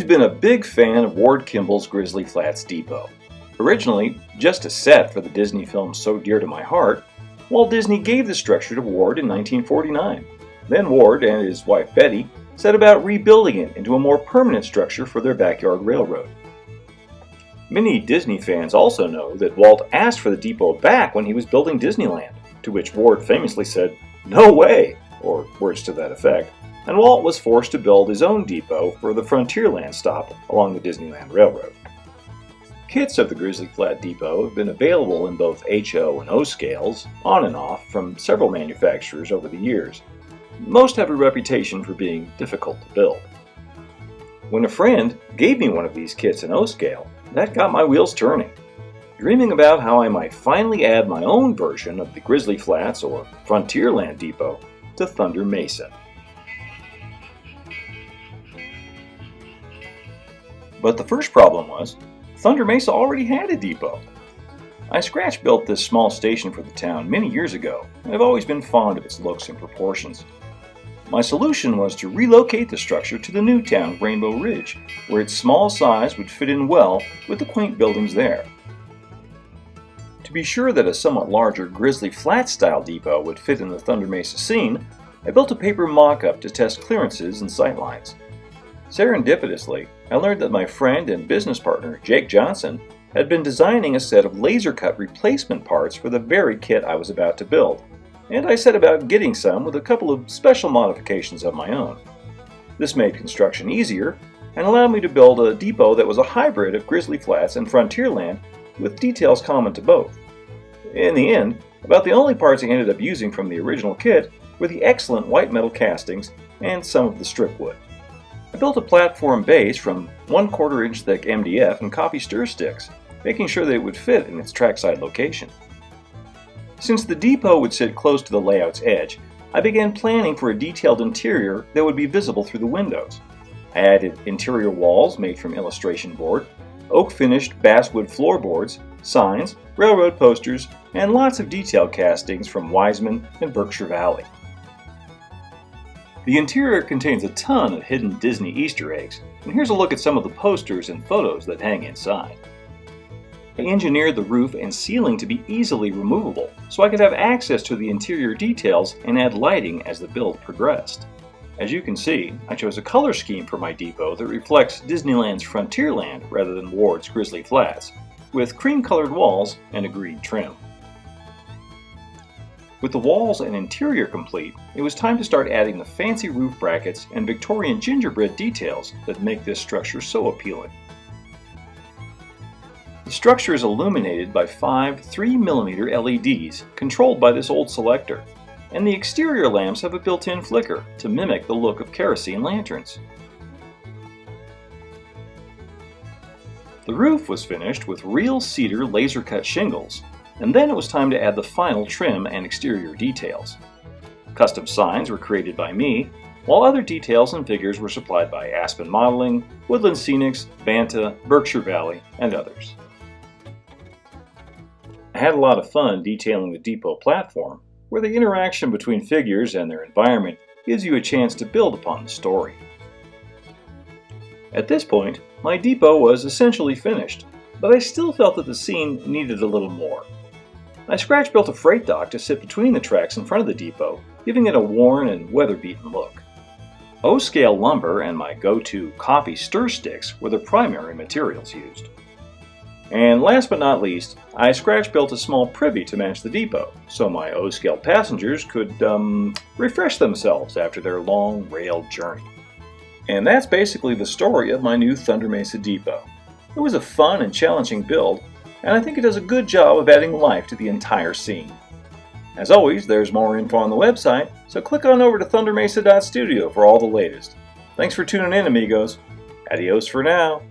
been a big fan of Ward Kimball's Grizzly Flats Depot. Originally just a set for the Disney film so dear to my heart, Walt Disney gave the structure to Ward in 1949. Then Ward and his wife Betty set about rebuilding it into a more permanent structure for their backyard railroad. Many Disney fans also know that Walt asked for the depot back when he was building Disneyland, to which Ward famously said, "No way," or words to that effect, and Walt was forced to build his own depot for the Frontierland stop along the Disneyland Railroad. Kits of the Grizzly Flat Depot have been available in both HO and O scales, on and off, from several manufacturers over the years. Most have a reputation for being difficult to build. When a friend gave me one of these kits in O scale, that got my wheels turning, dreaming about how I might finally add my own version of the Grizzly Flats or Frontierland Depot to Thunder Mesa. But the first problem was, Thunder Mesa already had a depot. I scratch built this small station for the town many years ago, and I've always been fond of its looks and proportions. My solution was to relocate the structure to the new town of Rainbow Ridge, where its small size would fit in well with the quaint buildings there. To be sure that a somewhat larger Grizzly Flat style depot would fit in the Thunder Mesa scene, I built a paper mock-up to test clearances and sightlines. Serendipitously, I learned that my friend and business partner, Jake Johnson, had been designing a set of laser-cut replacement parts for the very kit I was about to build, and I set about getting some with a couple of special modifications of my own. This made construction easier and allowed me to build a depot that was a hybrid of Grizzly Flats and Frontierland with details common to both. In the end, about the only parts I ended up using from the original kit were the excellent white metal castings and some of the strip wood. I built a platform base from 1/4 inch thick MDF and coffee stir sticks, making sure that it would fit in its trackside location. Since the depot would sit close to the layout's edge, I began planning for a detailed interior that would be visible through the windows. I added interior walls made from illustration board, oak-finished basswood floorboards, signs, railroad posters, and lots of detail castings from Wiseman and Berkshire Valley. The interior contains a ton of hidden Disney Easter eggs, and here's a look at some of the posters and photos that hang inside. I engineered the roof and ceiling to be easily removable, so I could have access to the interior details and add lighting as the build progressed. As you can see, I chose a color scheme for my depot that reflects Disneyland's Frontierland rather than Ward's Grizzly Flats, with cream-colored walls and a green trim. With the walls and interior complete, it was time to start adding the fancy roof brackets and Victorian gingerbread details that make this structure so appealing. The structure is illuminated by 5 3mm LEDs controlled by this old selector, and the exterior lamps have a built-in flicker to mimic the look of kerosene lanterns. The roof was finished with real cedar laser-cut shingles, and then it was time to add the final trim and exterior details. Custom signs were created by me, while other details and figures were supplied by Aspen Modeling, Woodland Scenics, Banta, Berkshire Valley, and others. I had a lot of fun detailing the depot platform, where the interaction between figures and their environment gives you a chance to build upon the story. At this point, my depot was essentially finished, but I still felt that the scene needed a little more. I scratch-built a freight dock to sit between the tracks in front of the depot, giving it a worn and weather-beaten look. O-scale lumber and my go-to coffee stir sticks were the primary materials used. And last but not least, I scratch-built a small privy to match the depot, so my O-scale passengers could, refresh themselves after their long rail journey. And that's basically the story of my new Thunder Mesa Depot. It was a fun and challenging build, and I think it does a good job of adding life to the entire scene. As always, there's more info on the website, so click on over to thundermesa.studio for all the latest. Thanks for tuning in, amigos. Adios for now.